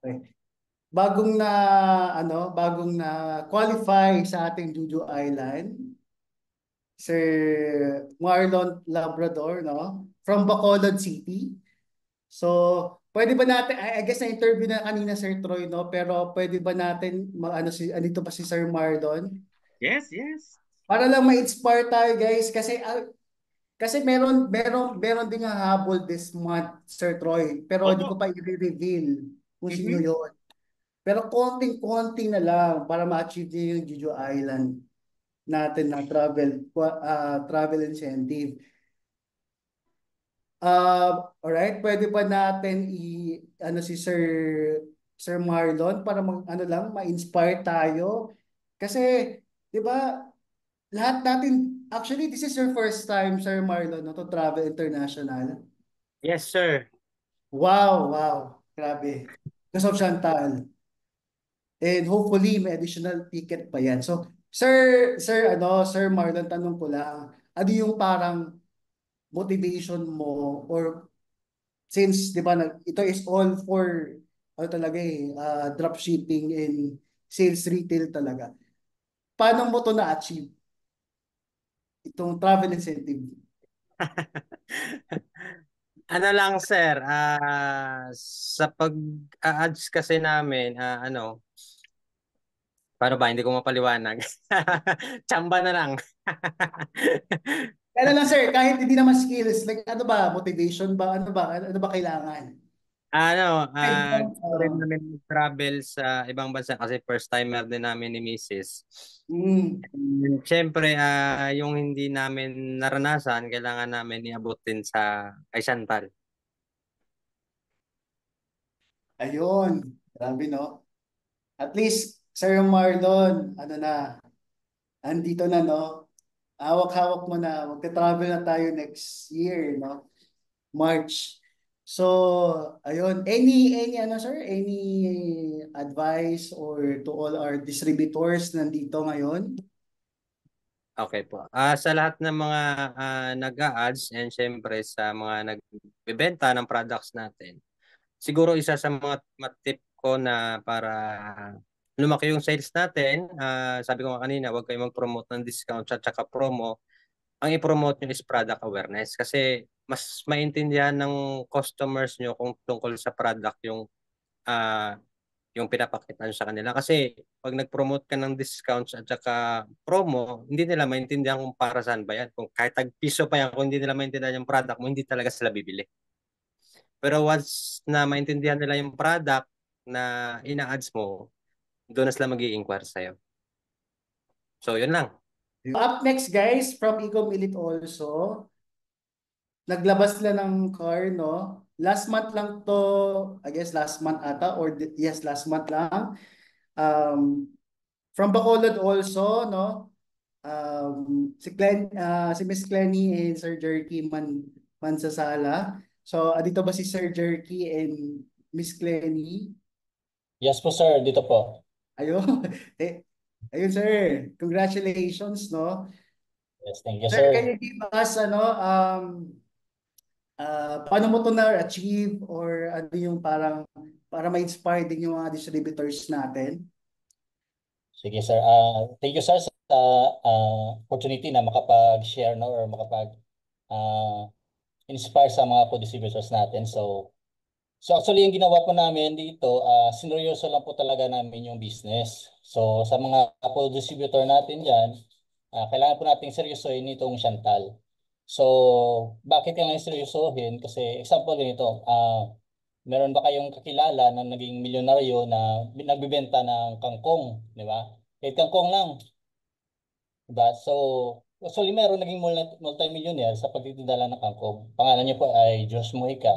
Okay. Bagong na qualify sa ating Juju Island, Sir Marlon Labrador, no? From Bacolod City. So, pwede ba natin, I guess na-interview na kanina Sir Troy, no? Pero pwede ba natin, andito pa si Sir Marlon? Yes, yes. Para lang ma-inspire tayo guys, kasi meron ding hahabol this month, Sir Troy. Pero hindi ko Opo. pa i-reveal kung sino Mhm. yon. Pero konting-konti na lang para ma-achieve niyo yung Jeju Island natin na travel incentive. Alright, pwede ba natin si Sir Marlon para ma-inspire tayo? Kasi, 'di ba, lahat natin actually this is your first time Sir Marlon no, to travel international. Yes, sir. Wow, wow. Grabe. Because of Chantal. And hopefully may additional ticket pa yan. So, Sir Marlon, tanong ko lang, ano yung parang motivation mo or since 'di ba ito is all for drop shipping and sales retail talaga. Paano mo to na-achieve itong travel incentive? Ano lang, sir, sa pag-ads kasi namin, paano ba, hindi ko mapaliwanag. Tsamba na lang. Kaya lang sir, kahit hindi naman skills, like ano ba, motivation ba, ano ba kailangan? Gusto rin namin mag-travel sa ibang bansa kasi first timer din namin ni Mrs. Mm, And syempre, yung hindi namin naranasan, kailangan namin iabot din kay Chantal. ayun, grabe no? At least, Sir Marlon, andito na no? Hawak-hawak mo na, magta-travel na tayo next year, no? March. So, ayun, any advice or to all our distributors nandito ngayon? Okay po. Sa lahat ng mga nag-a-ads and syempre sa mga nagbebenta ng products natin, siguro isa sa mga tip ko na para lumaki yung sales natin, sabi ko nga kanina, huwag kayong mag-promote ng discounts at saka promo. Ang i-promote nyo is product awareness kasi mas maintindihan ng customers nyo kung tungkol sa product ah, yung pinapakita nyo sa kanila. Kasi pag nag-promote ka ng discounts at saka promo, hindi nila maintindihan kung para saan ba yan. Kung kahit tag-piso pa yan, kung hindi nila maintindihan yung product mo, hindi talaga sila bibili. Pero once na maintindihan nila yung product na ina-ads mo, doon na sila mag-i-inquire sa'yo. So, yun lang. Up next guys, from Ecom Elite also, naglabas sila ng car, no? Last month lang to, I guess last month ata, yes, last month lang. Um, from Bacolod also, no? Si Miss Clenny and Sir Jerky Mansasala. So, dito ba si Sir Jerky and Miss Clenny? Yes po sir, dito po. Ayun. Eh, ayun sir. Congratulations, no? Yes, thank you Sir, can sir. you give us paano mo to na-achieve or ano yung parang para ma-inspire din yung mga distributors natin? Sige sir. Thank you sir sa opportunity na makapag-share no or uh, inspire sa mga co-distributors natin. So actually yung ginawa po namin dito, sineryoso lang po talaga namin yung business. So sa mga co-distributor natin diyan, kailangan po nating seryosohin itong Chantal. So bakit kailangan seryosohin? Kasi example ganito, meron ba kayong kakilala na naging milyonaryo na nagbebenta ng kangkong, di ba? Kahit kangkong lang, di ba? So, actually meron naging multi-millionaire sa pagtitinda lang ng kangkong. Pangalan niya po ay Josh Mojica,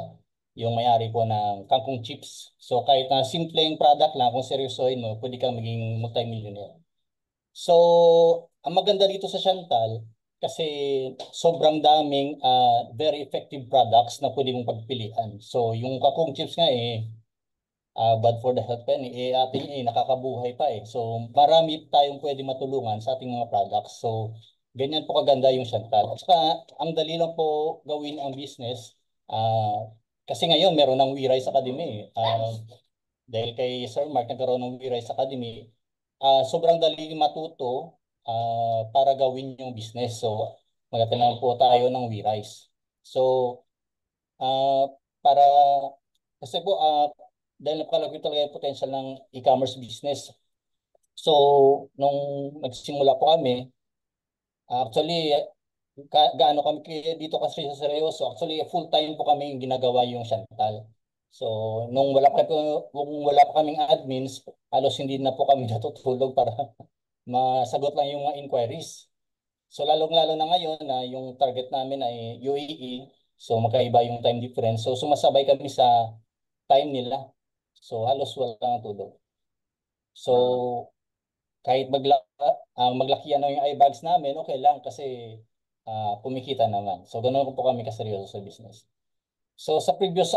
yung may-ari po ng kangkong chips. So, kahit na simpleng product lang, kung seryosohin mo, pwede kang maging multi-millionaire. So, ang maganda dito sa Chantal, kasi sobrang daming very effective products na pwede mong pagpilian. So, yung kakong chips nga bad for the health pa yan ating nakakabuhay pa eh. So, marami tayong pwede matulungan sa ating mga products. So, ganyan po kaganda yung Chantal. At saka, ang dali lang po gawin ang business. Kasi ngayon, meron ng We Rise Academy. Dahil kay Sir Mark nagkaroon ng WeRise Academy, sobrang dali matuto para gawin yung business. So, magkatanaw po tayo ng WeRise. So, ah, para, kasi po, dahil napakalaki talaga yung potential ng e-commerce business. So, nung nagsimula po kami, actually, gaano kami dito kasi sa seryoso. Actually, full-time po kami yung ginagawa yung Chantal. So, nung wala pa kaming admins, halos hindi na po kami natutulog para masagot lang yung mga inquiries. So, lalong-lalo na ngayon na yung target namin ay UAE. So, magkaiba yung time difference. So, sumasabay kami sa time nila. So, halos wala nang tulog. So, kahit maglaki ano yung eyebags namin, okay lang kasi kumikita naman. So, ganun po kami kaseryoso sa business. So, sa previous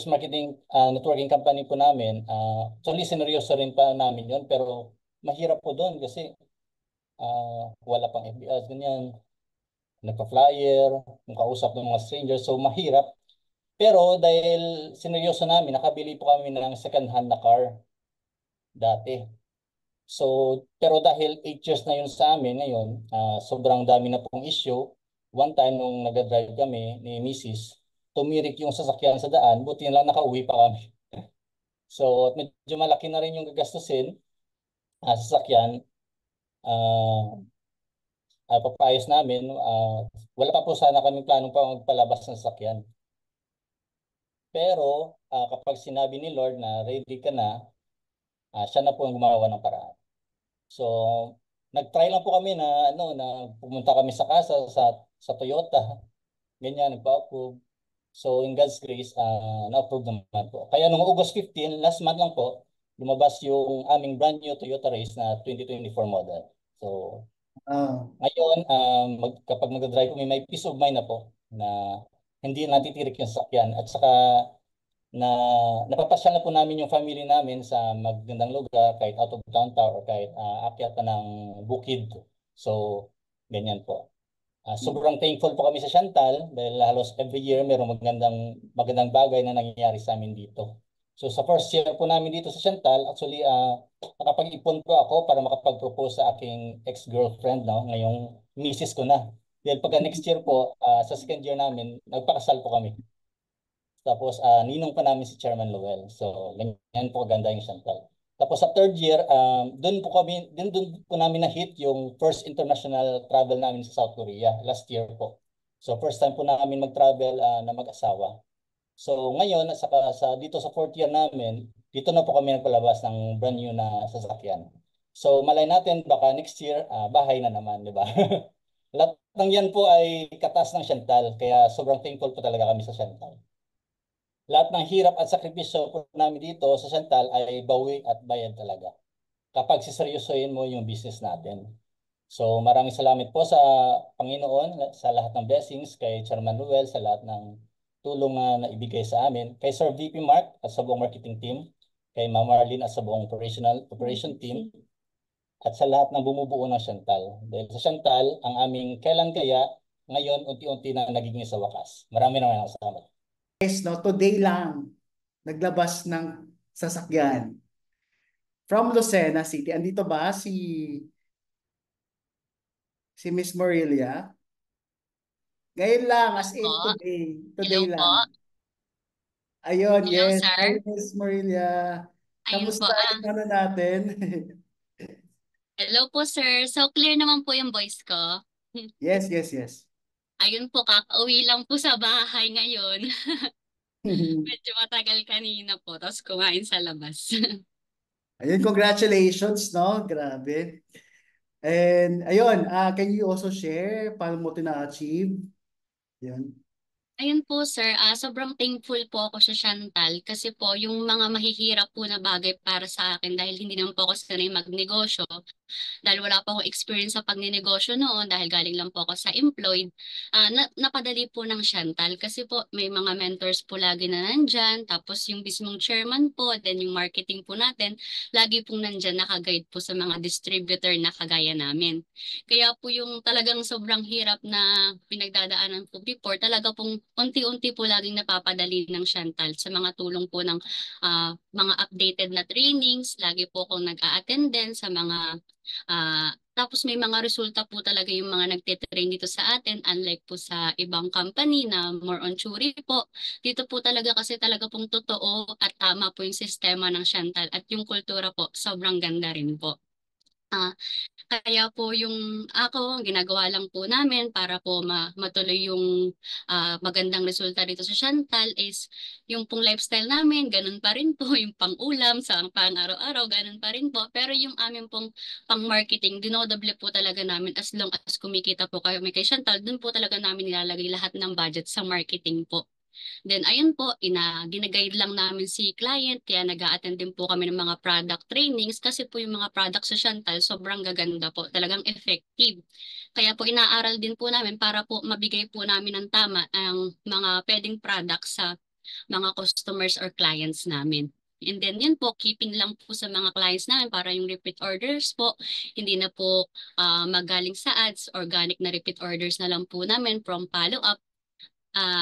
marketing networking company po namin, actually, sineryoso rin pa namin yun, pero mahirap po doon kasi wala pang FB ganyan, nagpa-flyer, kausap ng mga strangers, so mahirap. Pero dahil sineryoso namin, nakabili po kami ng second hand na car dati. So, pero dahil 8 years na yun sa amin ngayon, sobrang dami na pong issue. One time nung nag-drive kami ni Mrs., tumirik yung sasakyan sa daan, buti na lang nakauwi pa kami. So, medyo malaki na rin yung gagastusin sa sasakyan. Papayos namin, wala pa po sana kami planong pa magpalabas ng sasakyan. Pero kapag sinabi ni Lord na ready ka na, siya na po ang gumawa ng paraan. So, nag-try lang po kami na pumunta kami sa kasa sa Toyota, ganyan nagpa-approve. So, in God's grace, na-approve naman po. Kaya noong August 15, last month lang po, lumabas yung aming brand new Toyota Race na 2024 model. So, ngayon, kapag mag-drive kami, may peace of mind na po na hindi natitirik yung sasakyan. At saka na napapasyal na po namin yung family namin sa magandang lugar, kahit out of downtown or kahit akyat pa ng bukid. So, ganyan po. Sobrang thankful po kami sa Chantal dahil halos every year mayroong magandang bagay na nangyayari sa amin dito. So sa first year po namin dito sa Chantal, actually nakapag-ipon po ako para makapag-propose sa aking ex-girlfriend, no, ngayong misis ko na. Dahil pagka next year po, sa second year namin, nagpakasal po kami. Tapos ninong pa namin si Chairman Lowell. So ganyan po ganda yung Chantal. Tapos sa third year, doon po namin na-hit yung first international travel namin sa South Korea last year po. So first time po namin mag-travel na mag-asawa. So ngayon, dito sa fourth year namin, dito na po kami nagpalabas ng brand new na sasakyan. So malay natin, baka next year, bahay na naman, di ba? Lahat ng yan po ay katas ng Chantal, kaya sobrang thankful po talaga kami sa Chantal. Lahat ng hirap at sakripisyo po namin dito sa Chantal ay bawi at bayad talaga kapag siseryosohin mo yung business natin. So maraming salamat po sa Panginoon sa lahat ng blessings, kay Chairman Ruel sa lahat ng tulong na naibigay sa amin, kay Sir VP Mark at sa buong marketing team, kay Ma'am Marlene at sa buong operation team, at sa lahat ng bumubuo ng Chantal. Dahil sa Chantal, ang aming kailan kaya, ngayon unti-unti na nagiging sa wakas. Maraming salamat. Yes, no, today lang naglabas ng sasakyan from Lucena City. Andito ba si Miss Morelia? Ngayon lang, as in Po. today. Hello Today po. lang. Ayun, Hello, yes. sir. Hi, Miss Morelia. Ayun po. Kamusta yung ano natin? Hello po, sir. So, clear naman po yung voice ko. Yes, yes, yes. Ayun po, kakauwi lang po sa bahay ngayon. Medyo matagal kanina po, tapos kumain sa labas. Ayun, congratulations, no? Grabe. And ayun, can you also share paano mo tina-achieve? Yun. Ayun po, sir. Sobrang thankful po ako sa Chantal kasi po yung mga mahihirap po na bagay para sa akin dahil hindi naman po ako sanay magnegosyo. Dahil wala pa akong experience sa pagninegosyo noon dahil galing lang po ako sa employed, napadali po ng Chantal kasi po may mga mentors po lagi na nandyan, tapos yung mismong chairman po, then yung marketing po natin, lagi pong nandyan nakaguide po sa mga distributor na kagaya namin. Kaya po yung talagang sobrang hirap na pinagdadaanan po before, talaga pong unti-unti po laging napapadali ng Chantal sa mga tulong po ng mga updated na trainings. Lagi po akong nag-a-attend din sa mga tapos may mga resulta po talaga yung mga nagtitrain dito sa atin, unlike po sa ibang company na more on theory po. Dito po talaga kasi talaga pong totoo at tama po yung sistema ng Chantal at yung kultura po sobrang ganda rin po. Ah, Kaya po yung ako, ang ginagawa lang po namin para po matuloy yung magandang resulta dito sa Chantal is yung pong lifestyle namin, ganun pa rin po, yung pang-ulam sa pang-araw-araw, ganun pa rin po. Pero yung amin pong pang-marketing, dinodoble po talaga namin as long as kumikita po kayo may kay Chantal, dun po talaga namin nilalagay lahat ng budget sa marketing po. Then ayun po, ginaguide lang namin si client kaya nag-a-attend din po kami ng mga product trainings kasi po yung mga products sa Chantal sobrang gaganda po, talagang effective. Kaya po inaaral din po namin para po mabigay po namin ng tama ang mga pwedeng products sa mga customers or clients namin. And then yun po, keeping lang po sa mga clients namin para yung repeat orders po, hindi na po magaling sa ads, organic na repeat orders na lang po namin from follow-up.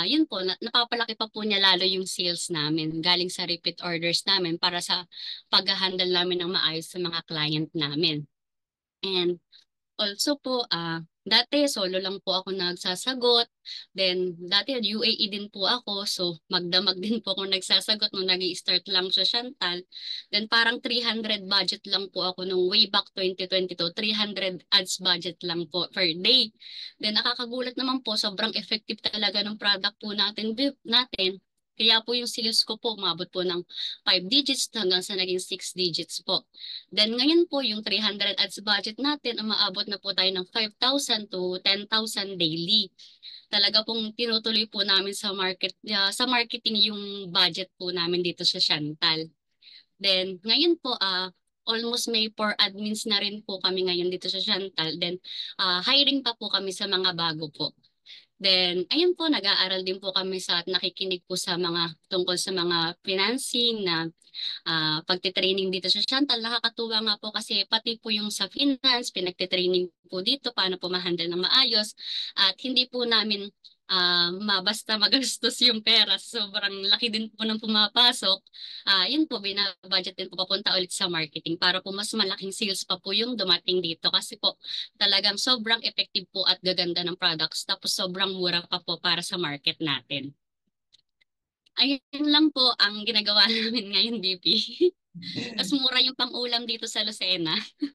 Yun po, napapalaki pa po niya lalo yung sales namin galing sa repeat orders namin para sa pag-handle namin ng maayos sa mga client namin. And also po, dati solo lang po ako nagsasagot. Then dati UAE din po ako. So magdamag din po ako nagsasagot nung nag-i-start lang sa Chantal. Then parang 300 budget lang po ako nung way back 2022. 300 ads budget lang po per day. Then nakakagulat naman po, sobrang effective talaga ng product po natin. Kaya po yung sales ko po umabot po ng 5 digits hanggang sa naging 6 digits po. Then ngayon po yung 300 ads budget natin, umaabot na po tayo ng 5,000 to 10,000 daily. Talaga pong tinutuloy po namin sa marketing yung budget po namin dito sa Chantal. Then ngayon po almost may 4 admins na rin po kami ngayon dito sa Chantal. Then hiring pa po kami sa mga bago po. Then, ayun po, nag-aaral din po kami sa at nakikinig po sa mga tungkol sa mga financing na pagtitraining dito sa Chantal. Nakakatuwa nga po kasi pati po yung sa finance, pinagtitraining po dito, paano po ma-handle ng maayos. At hindi po namin basta magastos yung pera. Sobrang laki din po ng pumapasok. Yun po, binabudget din po papunta ulit sa marketing para po mas malaking sales pa po yung dumating dito. Kasi po, talagang sobrang effective po at gaganda ng products. Tapos sobrang mura pa po para sa market natin. Ayun lang po ang ginagawa namin ngayon, BP. Mas mura yung pang-ulam dito sa Lucena.